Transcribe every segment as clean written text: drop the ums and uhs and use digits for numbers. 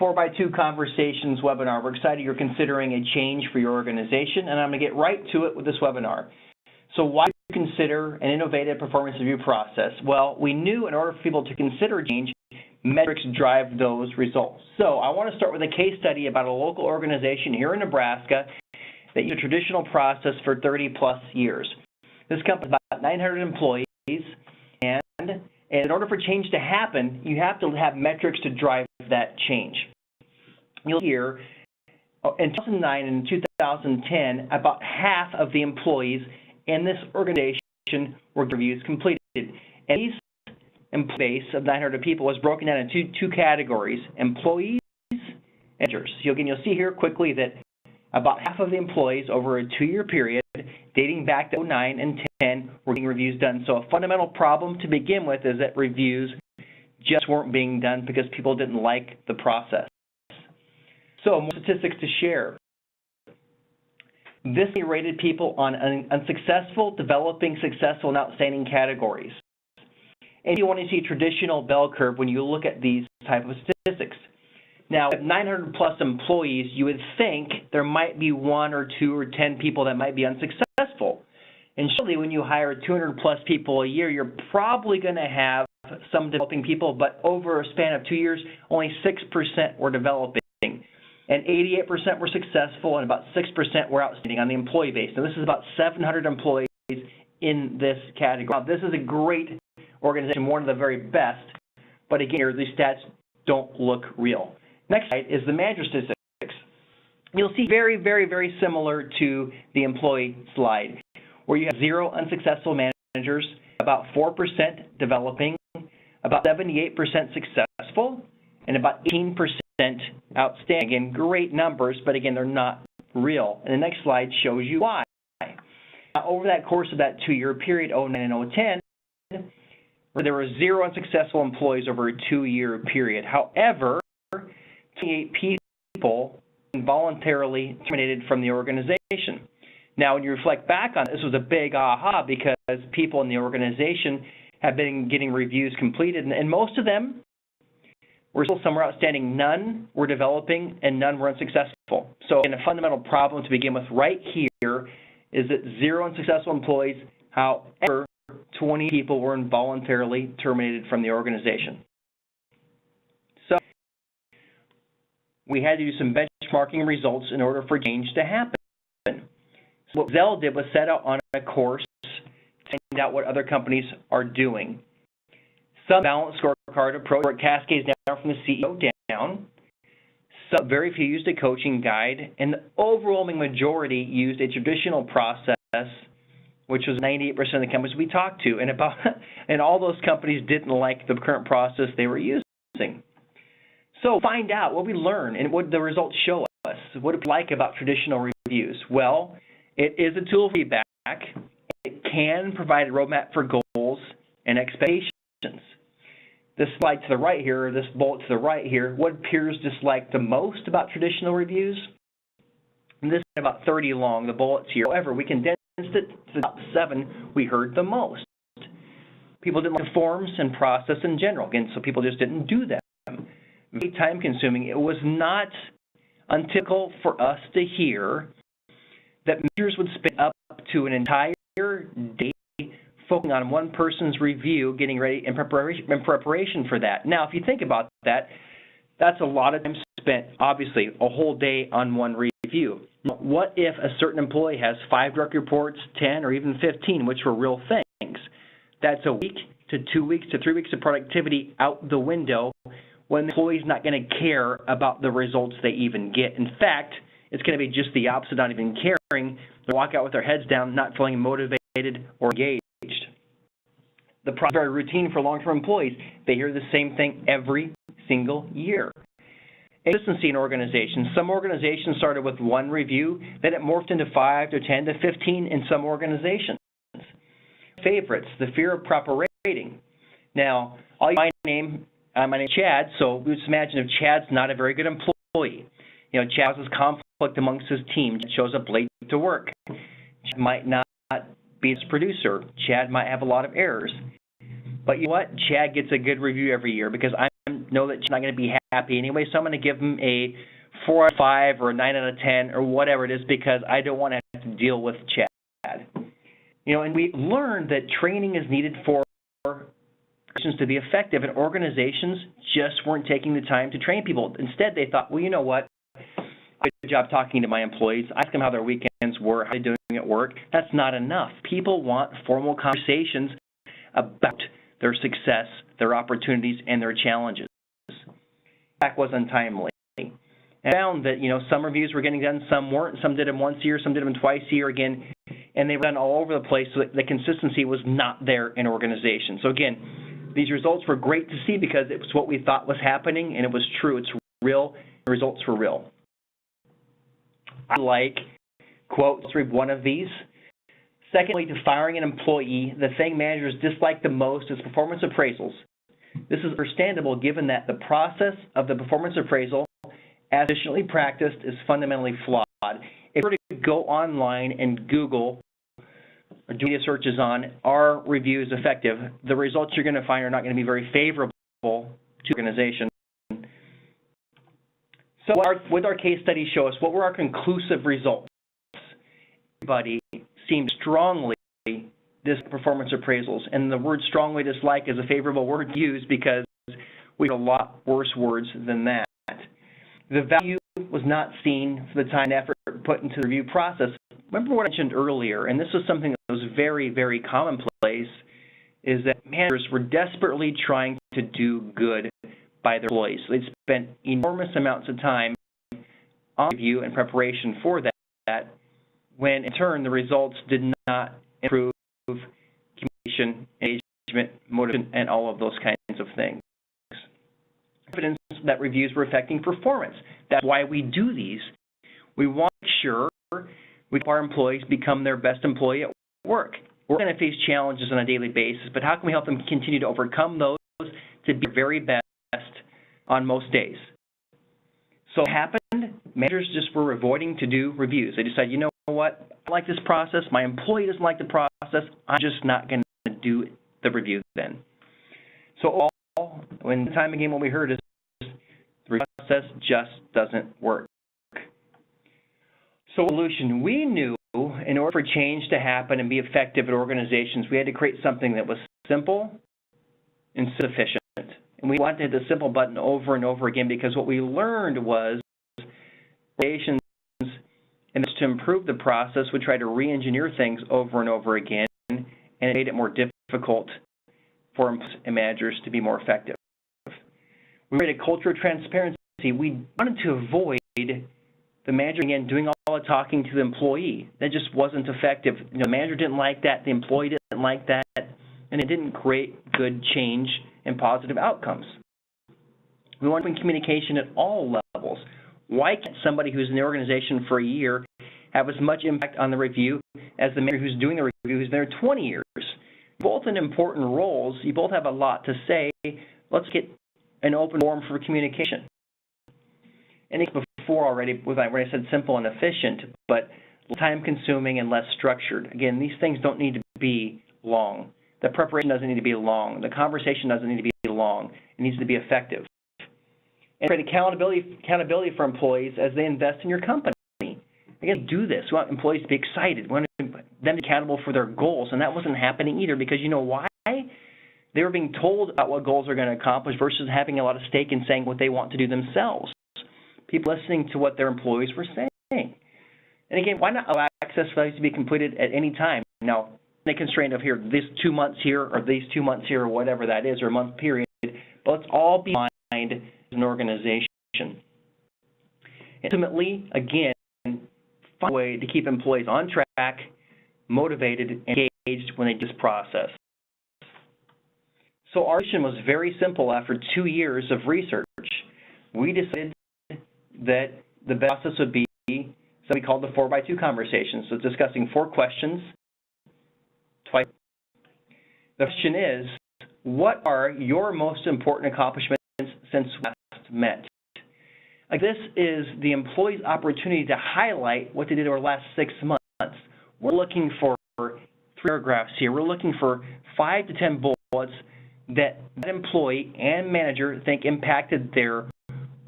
4x2 Conversations webinar. We're excited you're considering a change for your organization, and I'm going to get right to it with this webinar. So why do you consider an innovative performance review process? Well, we knew in order for people to consider change, metrics drive those results. So I want to start with a case study about a local organization here in Nebraska that used a traditional process for 30 plus years. This company has about 900 employees, and in order for change to happen, you have to have metrics to drive that change. You'll hear in 2009 and 2010, about half of the employees in this organization were reviews completed. And these employee base of 900 people was broken down into two categories, employees and managers. You'll see here quickly that about half of the employees over a 2-year period dating back to 2009 and 2010 were getting reviews done. So a fundamental problem to begin with is that reviews just weren't being done because people didn't like the process. So more statistics to share. This rated people on unsuccessful, developing, successful, and outstanding categories. And you want to see a traditional bell curve when you look at these type of statistics. Now, with 900 plus employees, you would think there might be 1 or 2 or 10 people that might be unsuccessful. And surely when you hire 200 plus people a year, you're probably going to have some developing people, but over a span of 2 years, only 6% were developing. And 88% were successful, and about 6% were outstanding on the employee base. Now, this is about 700 employees in this category. Now, this is a great organization, one of the very best, but again, these stats don't look real. Next slide is the manager statistics. You'll see very, very, very similar to the employee slide, where you have 0 unsuccessful managers, about 4% developing, about 78% successful, and about 18% outstanding. Again, great numbers, but again, they're not real. And the next slide shows you why. Now, over that course of that 2-year period, 2009 and 2010, there were 0 unsuccessful employees over a 2-year period. However, 28 people involuntarily terminated from the organization. Now, when you reflect back on it, this was a big aha because people in the organization have been getting reviews completed, and most of them were still some were outstanding, none were developing, and none were unsuccessful. So, a fundamental problem to begin with right here is that 0 unsuccessful employees, however, 20 people were involuntarily terminated from the organization. So, we had to do some benchmarking results in order for change to happen. So what Zell did was set out on a course to find out what other companies are doing. Some balanced scorecard approach where it cascades down from the CEO down. Some very few used a coaching guide, and the overwhelming majority used a traditional process, which was 98% of the companies we talked to, and all those companies didn't like the current process they were using. So find out what we learn and what the results show us. What it's like about traditional reviews. Well, it is a tool for feedback. It can provide a roadmap for goals and expectations. This slide to the right here, or this bullet to the right here, what peers dislike the most about traditional reviews? And this is about 30 long, the bullets here. However, we condensed it to the top 7 we heard the most. People didn't like the forms and process in general. Again, so people just didn't do them. Very time consuming. It was not untypical for us to hear that managers would spend up to an entire day focusing on one person's review, getting ready in preparation for that. Now, if you think about that, that's a lot of time spent, obviously, a whole day on one review. What if a certain employee has 5 direct reports, 10, or even 15, which were real things? That's a week to 2 weeks to 3 weeks of productivity out the window when the employee's not going to care about the results they even get. In fact, it's going to be just the opposite, not even caring. They walk out with their heads down, not feeling motivated or engaged. The process is very routine for long-term employees. They hear the same thing every single year. Consistency in organizations. Some organizations started with 1 review, then it morphed into 5 to 10 to 15 in some organizations. Favorites, the fear of proper rating. Now, my name is Chad, so we just imagine if Chad's not a very good employee. You know, Chad has conflict amongst his team. Chad shows up late to work. Chad might not be his producer. Chad might have a lot of errors. But you know what? Chad gets a good review every year because I know that Chad's not going to be happy anyway, so I'm going to give them a 4 out of 5 or a 9 out of 10 or whatever it is because I don't want to have to deal with Chad. And we learned that training is needed for to be effective, and organizations just weren't taking the time to train people. Instead, they thought, well, you know what? I did a good job talking to my employees. I ask them how their weekends were, how they're doing at work. That's not enough. People want formal conversations about their success, their opportunities, and their challenges. That was untimely. And I found that, some reviews were getting done, some weren't. Some did them once a year, some did them twice a year again, and they were done all over the place, so that the consistency was not there in organizations. So again, these results were great to see because it was what we thought was happening, and it was true. It's real. The results were real. I like, quote, let's read one of these. Secondly, to firing an employee, the thing managers dislike the most is performance appraisals. This is understandable given that the process of the performance appraisal, as efficiently practiced, is fundamentally flawed. If you were to go online and Google or do media searches on are reviews effective, the results you're going to find are not going to be very favorable to the organization. So what our case studies show us, what were our conclusive results? Everybody seemed strongly this performance appraisals, and the word strongly dislike is a favorable word to use because we have a lot worse words than that. The value was not seen for the time and effort put into the review process. Remember what I mentioned earlier, and this was something that was very, very commonplace, is that managers were desperately trying to do good by their employees. So they'd spent enormous amounts of time on review and preparation for that, when in turn the results did not improve communication, engagement, motivation, and all of those kinds of things. Evidence that reviews were affecting performance. That's why we do these. We want to make sure we help our employees become their best employee at work. We're going to face challenges on a daily basis, but how can we help them continue to overcome those to be their very best on most days? So what happened? Managers just were avoiding to do reviews. They decided, you know what? I like this process. My employee doesn't like the process. I'm just not going to do the review then. So when time again what we heard is the process just doesn't work. So solution, we knew in order for change to happen and be effective at organizations, we had to create something that was simple and sufficient. And we wanted to hit the simple button over and over again because what we learned was organizations, and to improve the process, would try to re-engineer things over and over again, and it made it more difficult for employees and managers to be more effective. We created a culture of transparency. We wanted to avoid the manager, again, doing all the talking to the employee. That just wasn't effective. The manager didn't like that, the employee didn't like that, and it didn't create good change and positive outcomes. We want communication at all levels. Why can't somebody who's in the organization for a year have as much impact on the review as the manager who's doing the review who's there 20 years? Both in important roles, you both have a lot to say. Let's get an open forum for communication. And before already, when I said simple and efficient, but time-consuming and less structured. Again, these things don't need to be long. The preparation doesn't need to be long. The conversation doesn't need to be long. It needs to be effective. And create accountability for employees as they invest in your company. Again, do this. We want employees to be excited. We want them to be accountable for their goals, and that wasn't happening either because you know why? They were being told about what goals they're going to accomplish versus having a lot of stake in saying what they want to do themselves. People listening to what their employees were saying. And again, why not allow access values to be completed at any time? Now, the constraint of here, these 2 months here, or these 2 months here, or whatever that is, or a month period, but let's all be aligned as an organization. Ultimately, again, find a way to keep employees on track, motivated, and engaged when they do this process. So our mission was very simple. After 2 years of research, we decided that the best process would be something we called the 4x2 conversation. So discussing 4 questions twice. The question is, what are your most important accomplishments since we last met? Like this is the employee's opportunity to highlight what they did over the last 6 months. We're looking for 3 paragraphs here. We're looking for 5 to 10 bullets that employee and manager think impacted their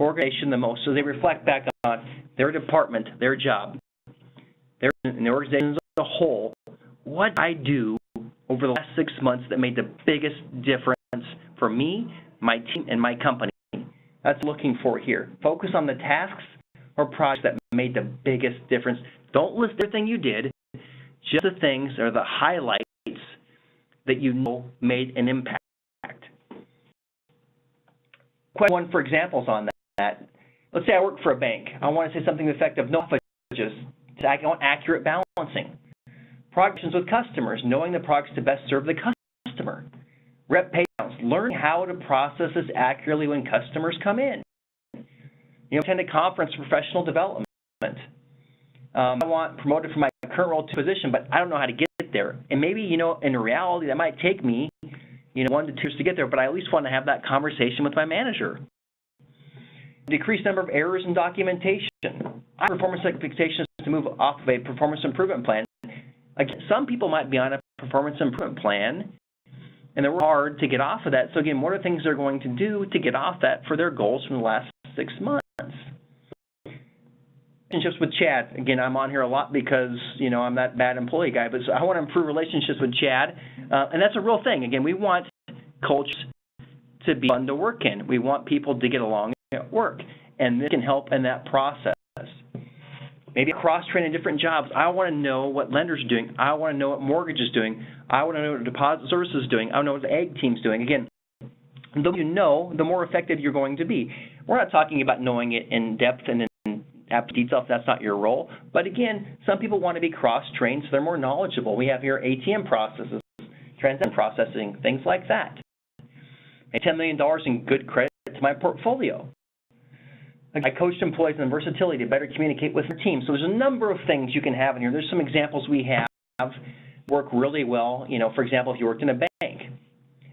organization the most, so they reflect back on their department, their job, and the organization as a whole. What did I do over the last 6 months that made the biggest difference for me, my team, and my company? That's what I'm looking for here. Focus on the tasks or projects that made the biggest difference. Don't list everything you did, just the things or the highlights that you know made an impact. Question one for examples on that. Let's say I work for a bank. I want to say something effective, no just accurate balancing. Projects with customers, knowing the products to best serve the customer. Rep payouts, learn how to process this accurately when customers come in. Attend a conference, professional development. I want promoted from my current role to position, but I don't know how to get there. And maybe, in reality, that might take me, 1 to 2 years to get there, but I at least want to have that conversation with my manager. Decrease number of errors in documentation. I have performance expectations to move off of a performance improvement plan. Again, some people might be on a performance improvement plan, and they're hard to get off of that. So again, what are things they're going to do to get off that for their goals from the last 6 months? Relationships with Chad. Again, I'm on here a lot because, I'm that bad employee guy, but so I want to improve relationships with Chad, and that's a real thing. Again, we want culture to be fun to work in. We want people to get along at work, and this can help in that process. Maybe cross-train in different jobs. I want to know what lenders are doing. I want to know what mortgage is doing. I want to know what deposit services is doing. I want to know what the ag team's doing. Again, the more you know, the more effective you're going to be. We're not talking about knowing it in depth and in detail if that's not your role. But again, some people want to be cross-trained so they're more knowledgeable. We have here ATM processes, transaction processing, things like that. $10 million in good credit to my portfolio. I coached employees on versatility to better communicate with their team. So there's a number of things you can have in here. There's some examples we have work really well. For example, if you worked in a bank.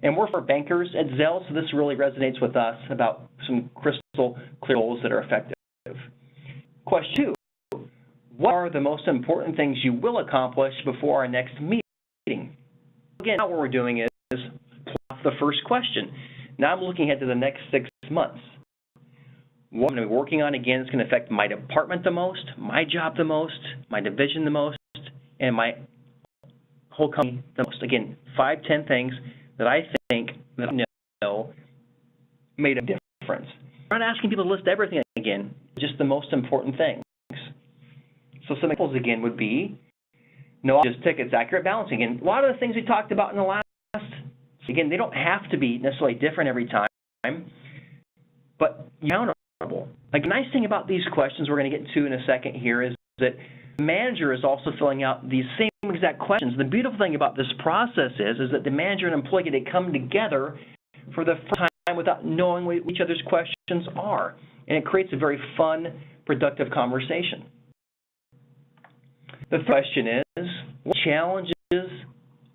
And we're for bankers at Zelle, so this really resonates with us about some crystal clear goals that are effective. Question 2, what are the most important things you will accomplish before our next meeting? Again, now what we're doing is plot the first question. Now I'm looking ahead to the next 6 months. What I'm going to be working on, again, is going to affect my department the most, my job the most, my division the most, and my whole company the most. Again, 5, 10 things that I think that I know made a difference. I'm not asking people to list everything again, just the most important things. So some examples, again, would be no just tickets, accurate balancing. And a lot of the things we talked about in the last, again, they don't have to be necessarily different every time, but accountable. Like, the nice thing about these questions we're going to get to in a second here is that the manager is also filling out these same exact questions. The beautiful thing about this process is that the manager and employee get to come together for the first time without knowing what each other's questions are. And it creates a very fun, productive conversation. The third question is, what challenges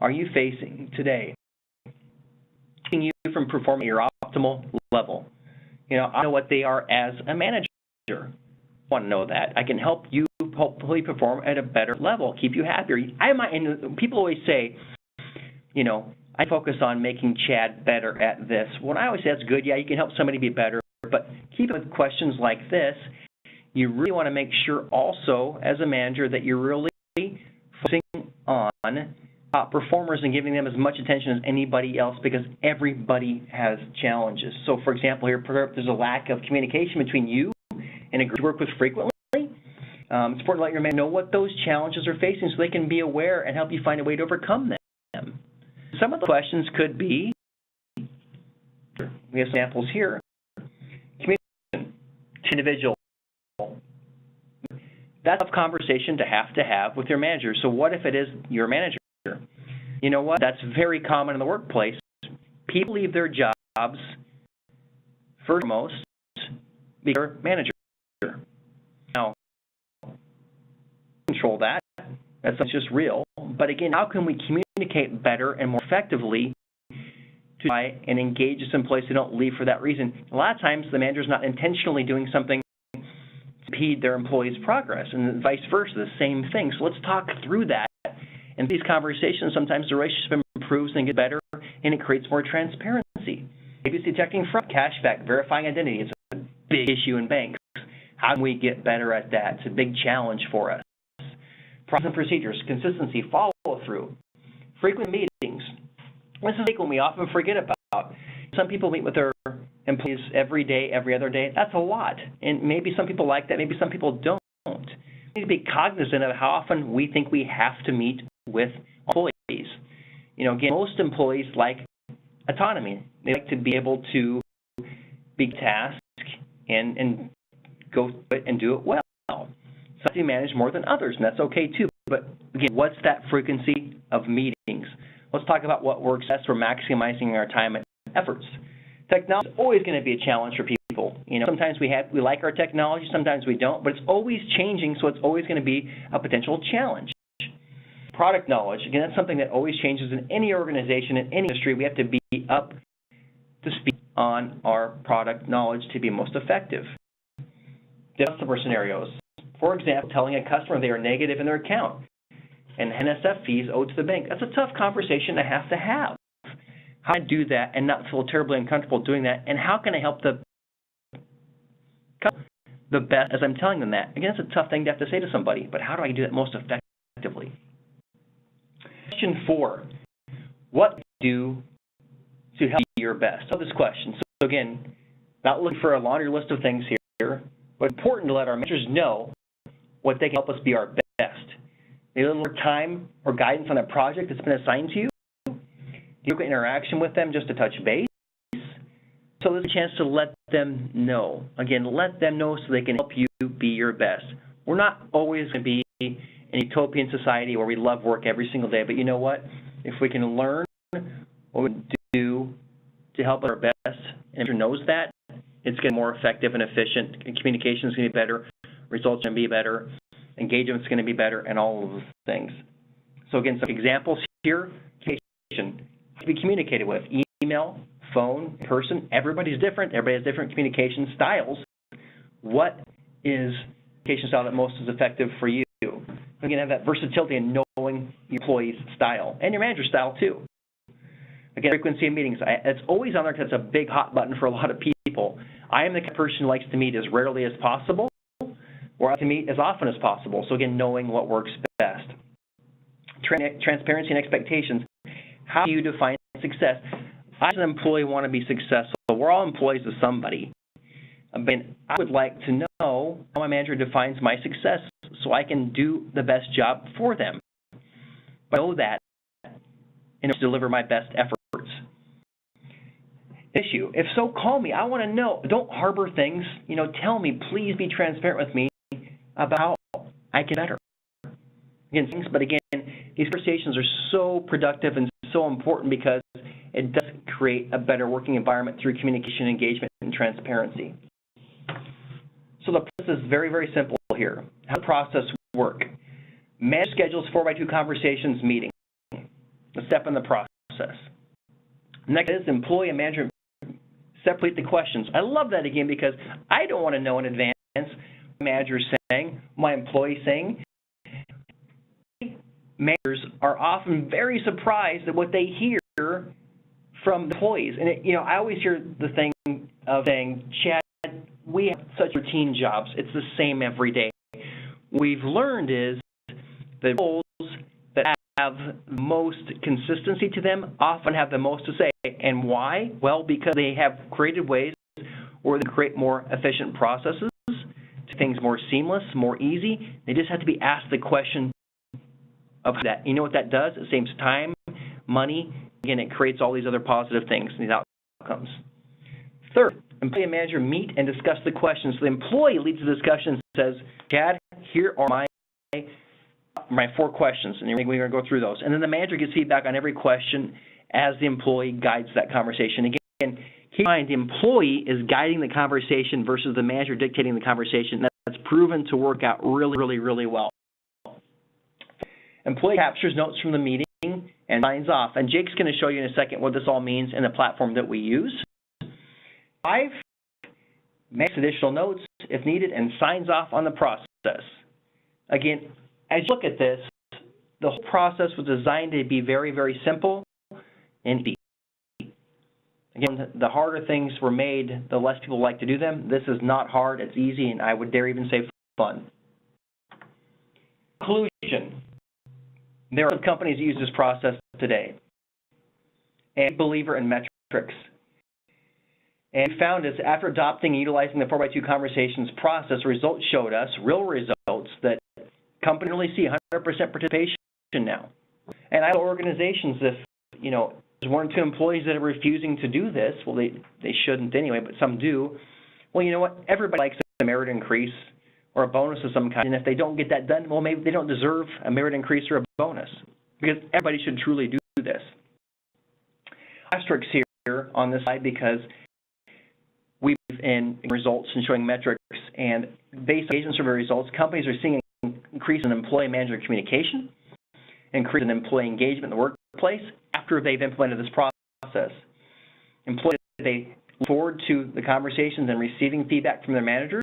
are you facing today? Keeping you from performing at your optimal level. I know what they are as a manager. I want to know that. I can help you hopefully perform at a better level, keep you happier. And people always say, I focus on making Chad better at this. When I always say that's good, yeah, you can help somebody be better, but keep it with questions like this. You really want to make sure also as a manager that you're really focusing on top performers and giving them as much attention as anybody else, because everybody has challenges. So, for example, here, there's a lack of communication between you and a group you work with frequently. It's important to let your manager know what those challenges are facing so they can be aware and help you find a way to overcome them. Some of the questions could be, we have examples here, communication to individual. That's a conversation to have with your manager. So what if it is your manager? You know what? That's very common in the workplace. People leave their jobs first and foremost because their manager. Now, control that. That's just real. But again, how can we communicate better and more effectively to try and engage this employees who don't leave for that reason? A lot of times, the manager's not intentionally doing something to impede their employees' progress, and vice versa, the same thing. So let's talk through that. And these conversations, sometimes the relationship improves and gets better, and it creates more transparency. Maybe it's detecting fraud, cashback, verifying identity. It's a big issue in banks. How can we get better at that? It's a big challenge for us. Process and procedures, consistency, follow-through, frequent meetings. This is one we often forget about. Some people meet with their employees every day, every other day. That's a lot. And maybe some people like that, maybe some people don't. We need to be cognizant of how often we think we have to meet with employees. You know, again, most employees like autonomy. They like to be able to be tasked and go and do it well. Some do manage more than others, and that's okay too. But again, what's that frequency of meetings? Let's talk about what works best for maximizing our time and efforts. Technology is always going to be a challenge for people. You know, sometimes we like our technology, sometimes we don't, but it's always changing, so it's always going to be a potential challenge. Product knowledge, again, that's something that always changes in any organization, in any industry. We have to be up to speed on our product knowledge to be most effective. Customer scenarios. For example, telling a customer they are negative in their account and NSF fees owed to the bank. That's a tough conversation to have. How can I do that and not feel terribly uncomfortable doing that? And how can I help the best as I'm telling them that? Again, it's a tough thing to have to say to somebody, but how do I do that most effectively? Question 4, what do you do to help you your best? So this question. So again, not looking for a laundry list of things here, but important to let our managers know what they can help us be our best. Maybe a little more time or guidance on a project that's been assigned to you. You get interaction with them just to touch base. So there's a chance to let them know. Again, let them know so they can help you be your best. We're not always going to be an utopian society where we love work every single day, but you know what? If we can learn what we do to help our best, and if you knows that, it's going to be more effective and efficient, and communication is going to be better, results are going to be better, engagement is going to be better, and all of those things. So again, some examples here. Communication to be communicated with, email, phone, in person. Everybody's different. Everybody has different communication styles. What is the communication style that most is effective for you? Again, have that versatility in knowing your employee's style and your manager's style too. Again, frequency of meetings. It's always on there because it's a big hot button for a lot of people. I am the kind of person who likes to meet as rarely as possible, or I like to meet as often as possible. So again, knowing what works best. Transparency and expectations. How do you define success? I, as an employee, want to be successful. We're all employees of somebody. But I would like to know how my manager defines my success so I can do the best job for them. I know that in order to deliver my best efforts. Issue. If so, call me. I want to know. Don't harbor things. You know, tell me. Please be transparent with me about how I can better. Again, but again, these conversations are so productive and so important because it does create a better working environment through communication, engagement, and transparency. So the process is very, very simple here. How does the process work? Manage schedules 4x2 conversations meeting. A step in the process. Next is employee and manager separate the questions. I love that again because I don't want to know in advance what my manager is saying, my employee is saying. Managers are often very surprised at what they hear from the employees. And it, you know, I always hear the thing of saying, Chad, we have such routine jobs. It's the same every day. What we've learned is the roles that have most consistency to them often have the most to say. And why? Well, because they have created ways where they create more efficient processes, to things more seamless, more easy. They just have to be asked the question of that. You know what that does? It saves time, money. Again, it creates all these other positive things, these outcomes. Third, employee and manager meet and discuss the questions. So the employee leads the discussion and says, Chad, here are my 4 questions, and we're going to go through those. And then the manager gets feedback on every question as the employee guides that conversation. Again, keep in mind the employee is guiding the conversation versus the manager dictating the conversation. That's proven to work out really, really, really well. Employee captures notes from the meeting and signs off. And Jake's going to show you in a second what this all means in the platform that we use. 5, makes additional notes if needed and signs off on the process. Again, as you look at this, the whole process was designed to be very, very simple and easy. Again, the harder things were made, the less people like to do them. This is not hard, it's easy, and I would dare even say fun. Conclusion. There are some companies that use this process today. And I'm a believer in metrics. And we found is after adopting and utilizing the 4x2 conversations process, results showed us, real results, that companies really see 100% participation now. And I have organizations, if, there's 1 or 2 employees that are refusing to do this, well, they shouldn't anyway, but some do. Well, you know what? Everybody likes a merit increase or a bonus of some kind. And if they don't get that done, well, maybe they don't deserve a merit increase or a bonus, because everybody should truly do this. Asterisks here on this slide because we've in results and showing metrics, and based on engagement survey results, companies are seeing an increase in employee-manager communication, increase in employee engagement in the workplace after they've implemented this process. Employees, they look forward to the conversations and receiving feedback from their managers,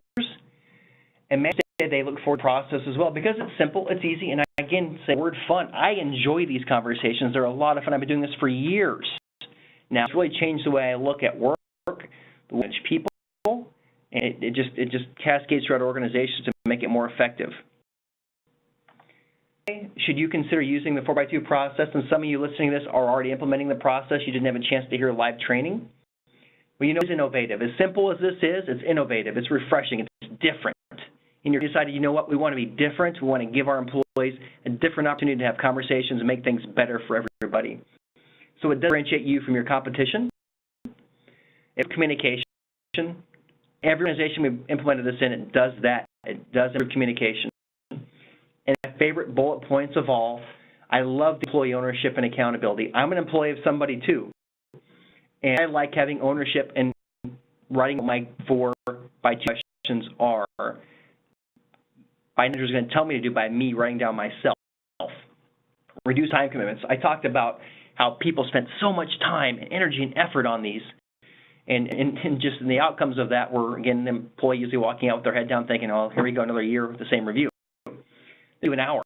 and managers, they look forward to the process as well because it's simple, it's easy, and I again say the word fun. I enjoy these conversations. They're a lot of fun. I've been doing this for years. Now, it's really changed the way I look at work, the way I manage people, and it just cascades throughout organizations to make it more effective. Should you consider using the 4x2 process? And some of you listening to this are already implementing the process. You didn't have a chance to hear live training. Well, it's innovative. As simple as this is, it's innovative. It's refreshing. It's different. And you decided, you know what, we want to be different. We want to give our employees a different opportunity to have conversations and make things better for everybody. So it does differentiate you from your competition. It's communication. Every organization we've implemented this in, it does that. It does improve communication. And my favorite bullet points of all, I love the employee ownership and accountability. I'm an employee of somebody too. And I like having ownership and writing what my 4x2 questions are. My manager is going to tell me to do by me writing down myself. Reduce time commitments. I talked about how people spent so much time and energy and effort on these. And just in the outcomes of that were, again, the employee usually walking out with their head down thinking, oh, here we go, another year with the same review. Do an hour,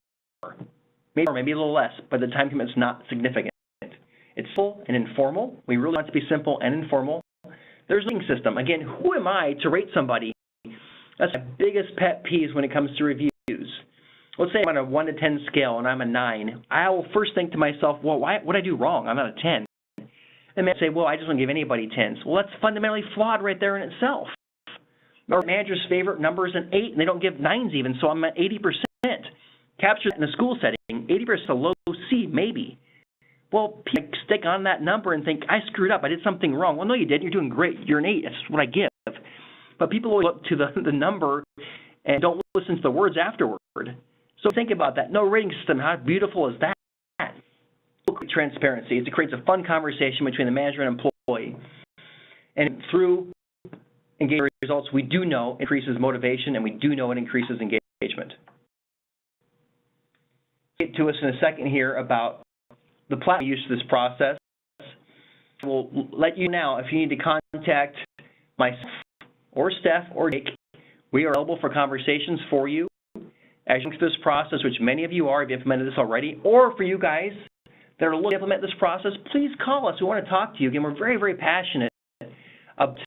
maybe a little less, but the time commitment's not significant. It's simple and informal. We really want it to be simple and informal. There's a rating system. Again, who am I to rate somebody? That's my biggest pet peeve when it comes to reviews. Let's say I'm on a 1 to 10 scale and I'm a 9. I will first think to myself, well, what did I do wrong? I'm not a 10. And then say, well, I just don't give anybody 10s. Well, that's fundamentally flawed right there in itself. Our manager's favorite number is an 8, and they don't give 9s even, so I'm at 80%. Capture that in a school setting, 80% is a low C, maybe. Well, people stick on that number and think, I screwed up, I did something wrong. Well, no, you didn't. You're doing great. You're an 8. That's what I give. But people always look to the number and don't listen to the words afterward. So think about that. No rating system. How beautiful is that? Transparency. It creates a fun conversation between the manager and employee. And through engagement results, we do know it increases motivation, and we do know it increases engagement. Get to us in a second here about the platform use of this process. We'll let you know if you need to contact myself or Steph or Jake. We are available for conversations for you as you go through this process, which many of you are, if you've implemented this already, or for you guys that are looking to implement this process, please call us. We want to talk to you. Again, we're very, very passionate about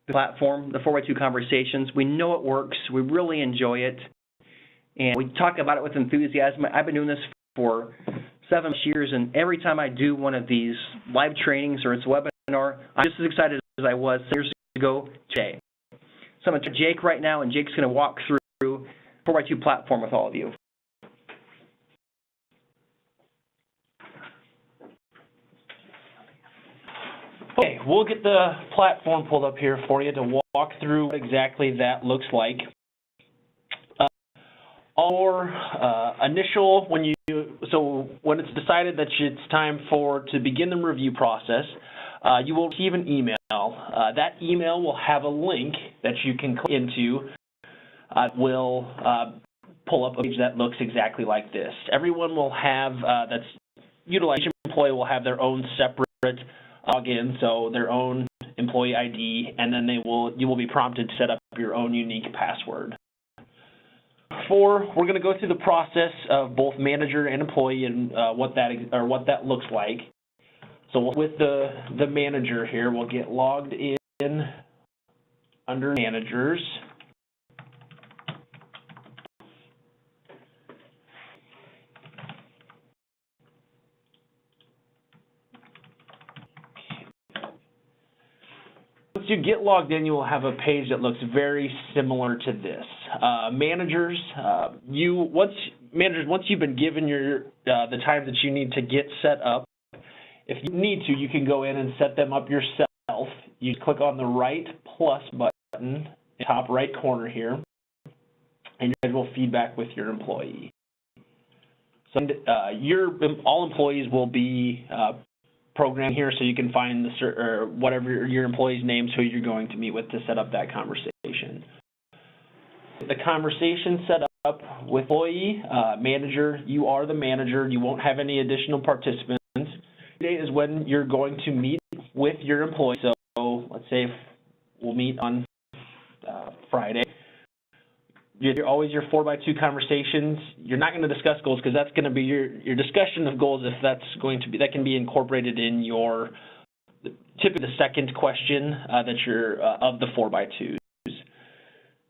the platform, the 4x2 conversations. We know it works. We really enjoy it. And we talk about it with enthusiasm. I've been doing this for 7 years, and every time I do one of these live trainings or it's a webinar, I'm just as excited as I was years ago today. So I'm going to Jake right now, and Jake's going to walk through 4x2 platform with all of you. Okay, we'll get the platform pulled up here for you to walk through what exactly that looks like. Initial, when it's decided that it's time to begin the review process, you will receive an email. That email will have a link that you can click into. Will pull up a page that looks exactly like this. Everyone will have each employee will have their own separate login, so their own employee ID, and then you will be prompted to set up your own unique password. We're going to go through the process of both manager and employee and what that looks like. So with the manager here, we'll get logged in under managers. Once you get logged in, you will have a page that looks very similar to this. Managers, once you've been given the time that you need to get set up, if you need to, you can go in and set them up yourself. You click on the right plus button in the top right corner here, and you schedule feedback with your employee. So all employees will be programmed here, so you can find whatever your employee's name, who you're going to meet with to set up that conversation. The conversation set up with employee, manager, you are the manager. You won't have any additional participants. Today is when you're going to meet with your employee. So let's say we'll meet on Friday. Always your 4x2 conversations. You're not going to discuss goals because that's going to be your discussion of goals. If that can be incorporated in your typically the second question that you're of the 4x2s.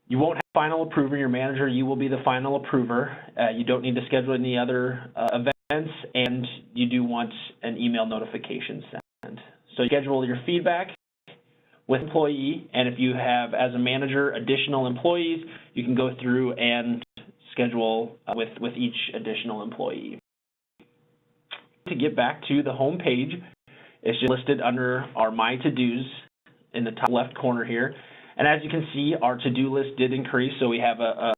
You won't have final approver. Your manager, you will be the final approver. You don't need to schedule any other events, and you do want an email notification sent. So you schedule your feedback with employee, and if you have, as a manager, additional employees, you can go through and schedule with each additional employee. To get back to the home page, it's just listed under our My To-Dos in the top left corner here. And as you can see, our to-do list did increase, so we have a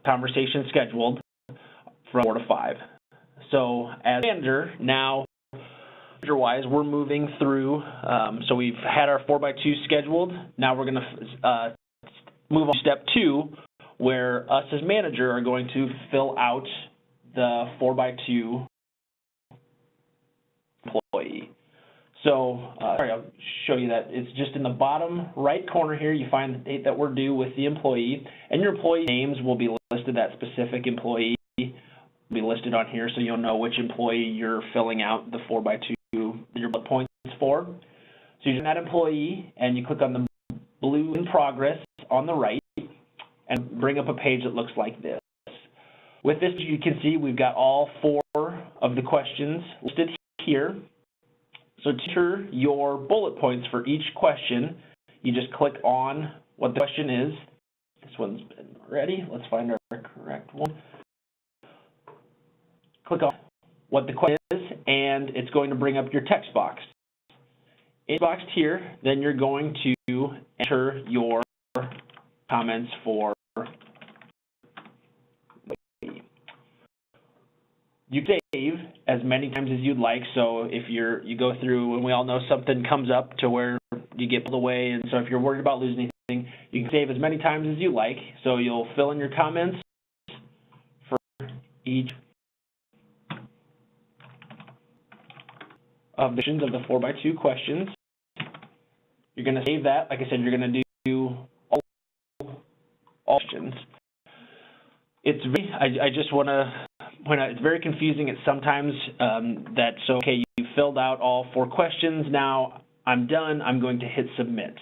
conversation scheduled from 4 to 5. So as manager, now manager-wise, we're moving through, so we've had our 4x2 scheduled. Now we're going to move on to step 2, where us as manager are going to fill out the 4x2 employee. So, I'll show you that. It's just in the bottom right corner here, you find the date that we're due with the employee, and your employee names will be listed. That specific employee will be listed on here, so you'll know which employee you're filling out the 4x2 your bullet points for. So you're that employee, and you click on the blue in progress on the right, and bring up a page that looks like this. With this, you can see we've got all 4 of the questions listed here. So to enter your bullet points for each question, you just click on what the question is. This one's been ready. Let's find our correct one. Click on what the question is, and it's going to bring up your text box. In the box here, then you're going to enter your comments for you save as many times as you'd like. So if you go through, and we all know something comes up to where you get pulled away, and so if you're worried about losing anything, you can save as many times as you like. So you'll fill in your comments for each of the 4x2 questions. You're going to save that. Like I said, you're going to do all questions. I just want to point out, it's very confusing at sometimes okay, you filled out all 4 questions, now I'm done, I'm going to hit submit.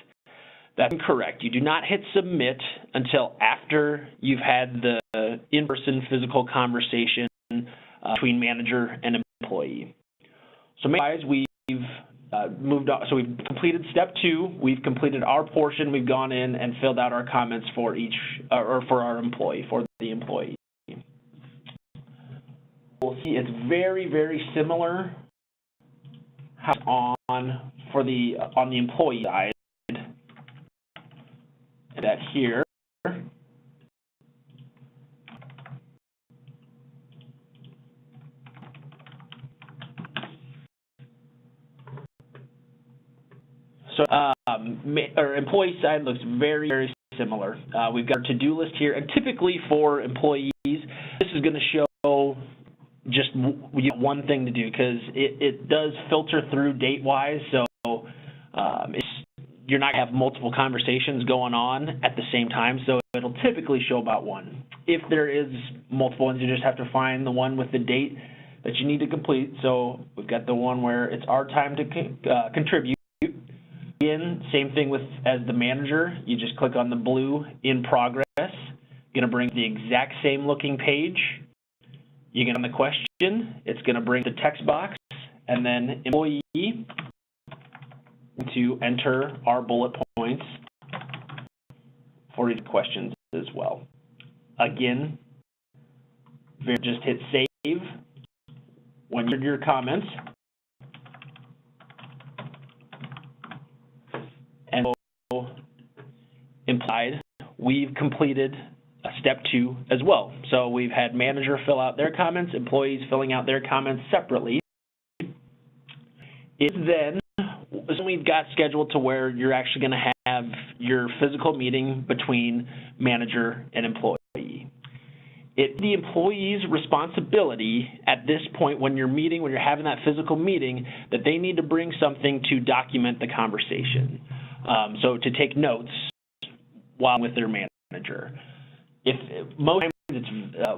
That's incorrect. You do not hit submit until after you've had the in-person physical conversation between manager and employee. So we've moved on, so we've completed step 2, we've completed our portion, we've gone in and filled out our comments for each, or for our employee, for the employee. We'll see it's very, very similar on the employee side. That here. So our employee side looks very, very similar. We've got our to-do list here, and typically for employees, this is going to show just one thing to do, because it does filter through date-wise, so you're not going to have multiple conversations going on at the same time, so it'll typically show about one. If there is multiple ones, you just have to find the one with the date that you need to complete. So we've got the one where it's our time to contribute. Again, same thing with as the manager. You just click on the blue in progress. Going to bring the exact same looking page. You get on the question. It's going to bring the text box, and then employee to enter our bullet points for these questions as well. Again, just hit save when you do your comments. And so implied, we've completed step 2 as well. So we've had manager fill out their comments, employees filling out their comments separately. It then, so we've got scheduled to where you're actually going to have your physical meeting between manager and employee. It's the employee's responsibility at this point when you're meeting, when you're having that physical meeting, that they need to bring something to document the conversation. So to take notes while with their manager. If most times it's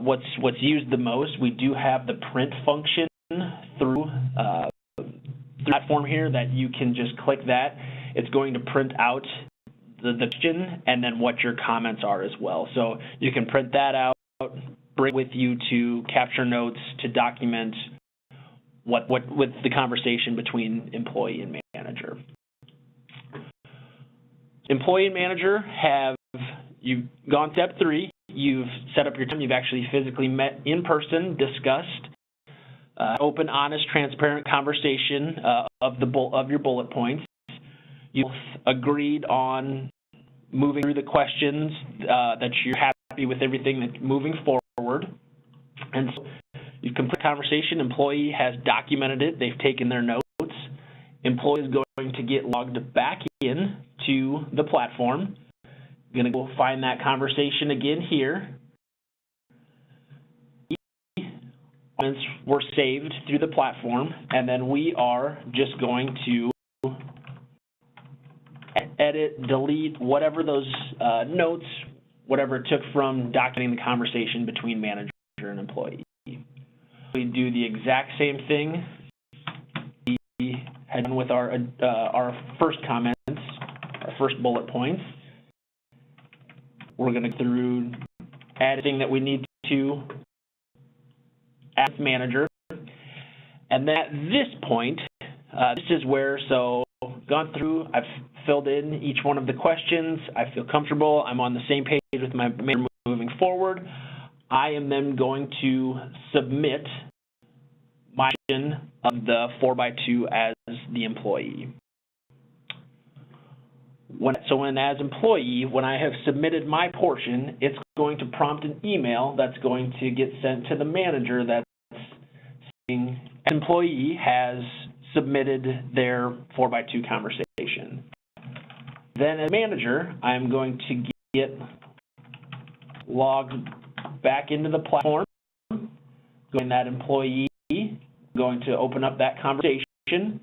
what's used the most, we do have the print function through the platform here that you can just click that. It's going to print out the question and then what your comments are as well. So you can print that out, bring it with you to capture notes, to document what with the conversation between employee and manager. Employee and manager you've gone step 3. You've set up your time. You've actually physically met in person, discussed open, honest, transparent conversation of your bullet points. You've agreed on moving through the questions that you're happy with everything that's moving forward. And so you've completed the conversation. Employee has documented it. They've taken their notes. Employee is going to get logged back in to the platform. I'm going to go find that conversation again here. Comments were saved through the platform, and then we are just going to edit, delete, whatever those notes, whatever it took from documenting the conversation between manager and employee. We do the exact same thing we had done with our first comments, our first bullet points. We're going to go through everything that we need to add manager. And then at this point, this is where, so gone through, I've filled in each one of the questions. I feel comfortable. I'm on the same page with my manager moving forward. I am then going to submit my version of the 4x2 as the employee. As employee, when I have submitted my portion, it's going to prompt an email that's going to get sent to the manager that's saying an employee has submitted their 4x2 conversation. Then as manager, I'm going to get logged back into the platform, going that employee, going to open up that conversation.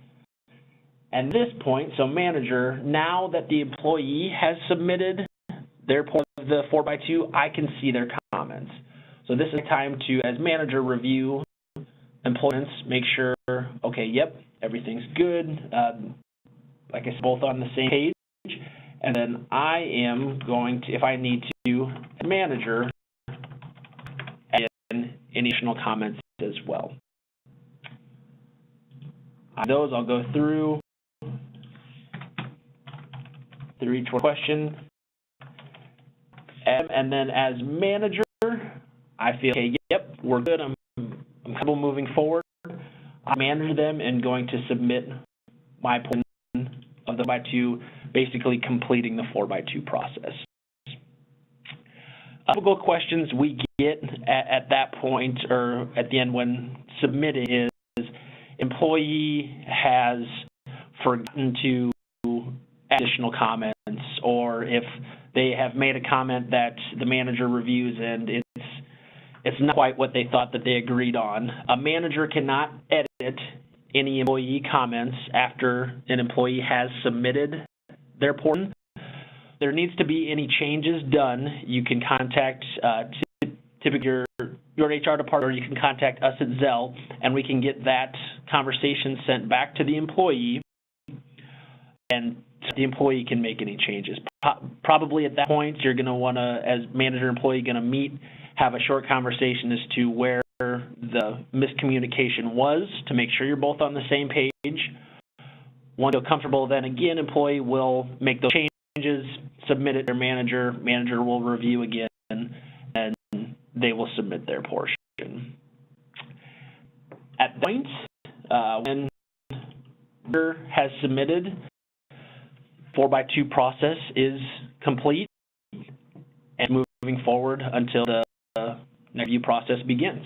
And at this point, so manager, now that the employee has submitted their part of the 4x2, I can see their comments. So this is time to, as manager, review employments, make sure, okay, yep, everything's good. Like I said, both on the same page. And then I am going to, if I need to, as manager, add in additional comments as well. Those I'll go through each question. And then as manager, I feel, okay, yep, we're good. I'm comfortable moving forward. I manage them and going to submit my portion of the 4x2, basically completing the 4x2 process. Typical questions we get at that point or at the end when submitting is employee has forgotten to add additional comments, or if they have made a comment that the manager reviews and it's not quite what they thought that they agreed on. A manager cannot edit any employee comments after an employee has submitted their portion. There needs to be any changes done. You can contact typically your HR department, or you can contact us at Zell, and we can get that conversation sent back to the employee, and the employee can make any changes. Probably at that point, you're going to want to, as manager-employee, going to meet, have a short conversation as to where the miscommunication was to make sure you're both on the same page. Once you're comfortable, then again, employee will make those changes, submit it to their manager. Manager will review again, and they will submit their portion. At the point when manager has submitted, 4x2 process is complete and moving forward until the review process begins.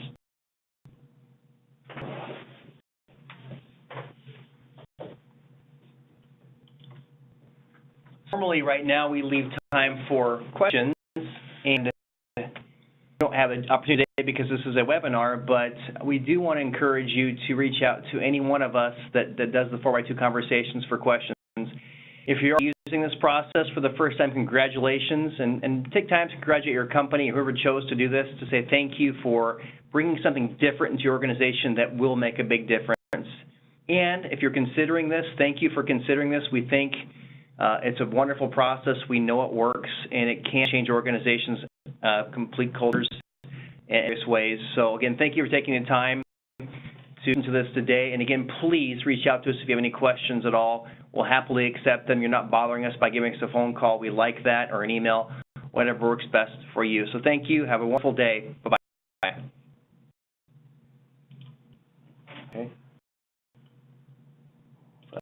Normally, right now, we leave time for questions, and we don't have an opportunity today because this is a webinar, but we do want to encourage you to reach out to any one of us that does the 4x2 conversations for questions. If you're using this process for the first time, congratulations, and take time to congratulate your company, whoever chose to do this, to say thank you for bringing something different into your organization that will make a big difference. And if you're considering this, thank you for considering this. We think it's a wonderful process. We know it works, and it can change organizations' complete cultures in various ways. So, again, thank you for taking the time to listen to this today. And, again, please reach out to us if you have any questions at all. We'll happily accept them. You're not bothering us by giving us a phone call. We like that, or an email, whatever works best for you. So thank you. Have a wonderful day. Bye-bye.